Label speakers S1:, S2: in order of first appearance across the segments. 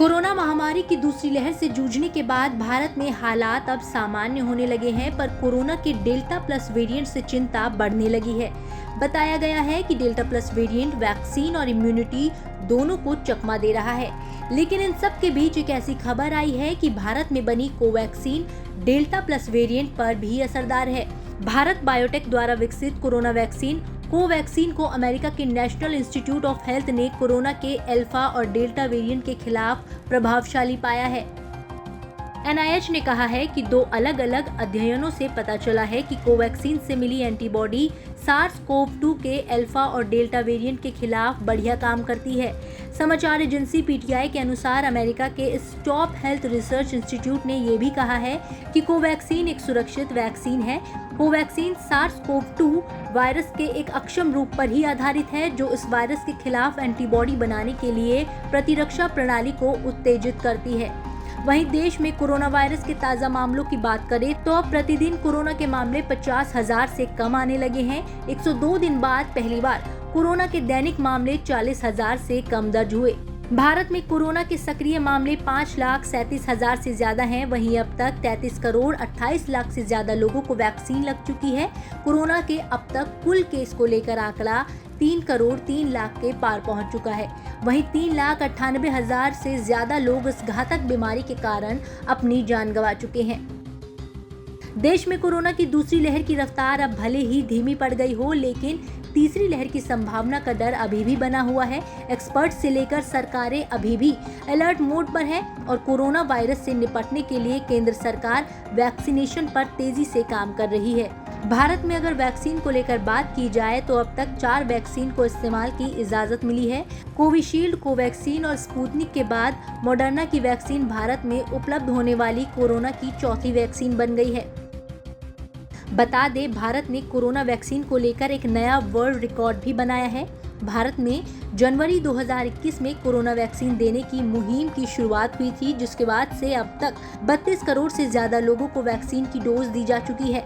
S1: Corona महामारी की दूसरी लहर से जूझने के बाद भारत में हालात अब सामान्य होने लगे हैं, पर कोरोना के डेल्टा प्लस वेरिएंट से चिंता बढ़ने लगी है। बताया गया है कि डेल्टा प्लस वेरिएंट वैक्सीन और इम्यूनिटी दोनों को चकमा दे रहा है, लेकिन इन सब के बीच एक ऐसी खबर आई है कि भारत में बनी कोवैक्सीन डेल्टा प्लस वेरिएंट पर भी असरदार है। भारत बायोटेक द्वारा विकसित कोरोना वैक्सीन कोवैक्सीन को अमेरिका के नेशनल इंस्टीट्यूट ऑफ हेल्थ ने कोरोना के अल्फा और डेल्टा वेरिएंट के खिलाफ प्रभावशाली पाया है। NIH ने कहा है कि 2 अलग-अलग अध्ययनों से पता चला है कि कोवैक्सीन से मिली एंटीबॉडी SARS-CoV-2 के अल्फा और डेल्टा वेरिएंट के खिलाफ बढ़िया काम करती है। समाचार एजेंसी PTI के अनुसार अमेरिका के इस टॉप हेल्थ रिसर्च इंस्टीट्यूट ने यह भी कहा है कि कोवैक्सीन एक सुरक्षित वैक्सीन है। कोवैक्सीन SARS-CoV-2 वायरस के एक अक्षम रूप पर ही आधारित है, जो इस वायरस के खिलाफ एंटीबॉडी बनाने के लिए प्रतिरक्षा प्रणाली को उत्तेजित करती है। वहीं देश में कोरोना वायरस के ताज़ा मामलों की बात करें तो अब प्रतिदिन कोरोना के मामले 50,000 से कम आने लगे हैं। 102 दिन बाद पहली बार कोरोना के दैनिक मामले 40,000 से कम दर्ज हुए। भारत में कोरोना के सक्रिय मामले 5,37,000 से ज्यादा हैं। वहीं अब तक 33 करोड़ 28 लाख से ज्यादा लोगों को वैक्सीन लग चुकी है। कोरोना के अब तक कुल केस को लेकर आंकड़ा 3 करोड़ 3 लाख के पार पहुंच चुका है। वहीं 3,98,000 से ज्यादा लोग इस घातक बीमारी के कारण अपनी जान गंवा चुके हैं। देश में कोरोना की दूसरी लहर की रफ्तार अब भले ही धीमी पड़ गई हो, लेकिन तीसरी लहर की संभावना का डर अभी भी बना हुआ है। एक्सपर्ट से लेकर सरकारें अभी भी अलर्ट मोड पर है और कोरोना वायरस से निपटने के लिए केंद्र सरकार वैक्सीनेशन पर तेजी से काम कर रही है। भारत में अगर वैक्सीन को लेकर बात की जाए तो अब तक 4 वैक्सीन को इस्तेमाल की इजाजत मिली है। कोविशील्ड, कोवैक्सीन और स्पुतनिक के बाद मॉडर्ना की वैक्सीन भारत में उपलब्ध होने वाली कोरोना की चौथी वैक्सीन बन गई है। बता दें, भारत ने कोरोना वैक्सीन को लेकर एक नया वर्ल्ड रिकॉर्ड भी बनाया है। भारत में जनवरी 2021 में कोरोना वैक्सीन देने की मुहिम की शुरुआत हुई थी, जिसके बाद से अब तक 32 करोड़ से ज्यादा लोगों को वैक्सीन की डोज दी जा चुकी है।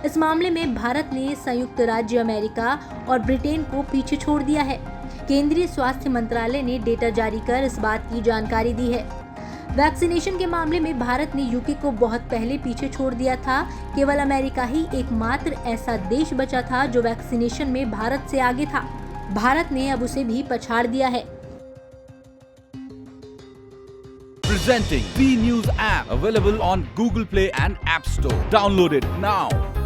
S1: इस मामले में भारत ने संयुक्त राज्य अमेरिका और ब्रिटेन को पीछे छोड़ दिया है। केंद्रीय स्वास्थ्य मंत्रालय ने डेटा जारी कर इस बात की जानकारी दी है। वैक्सीनेशन के मामले में भारत ने यूके को बहुत पहले पीछे छोड़ दिया था। केवल अमेरिका ही एकमात्र ऐसा देश बचा था जो वैक्सीनेशन में भारत से आगे था। भारत ने अब उसे भी पछाड़ दिया है।
S2: Presenting B News app available on Google Play and App Store. Download it now.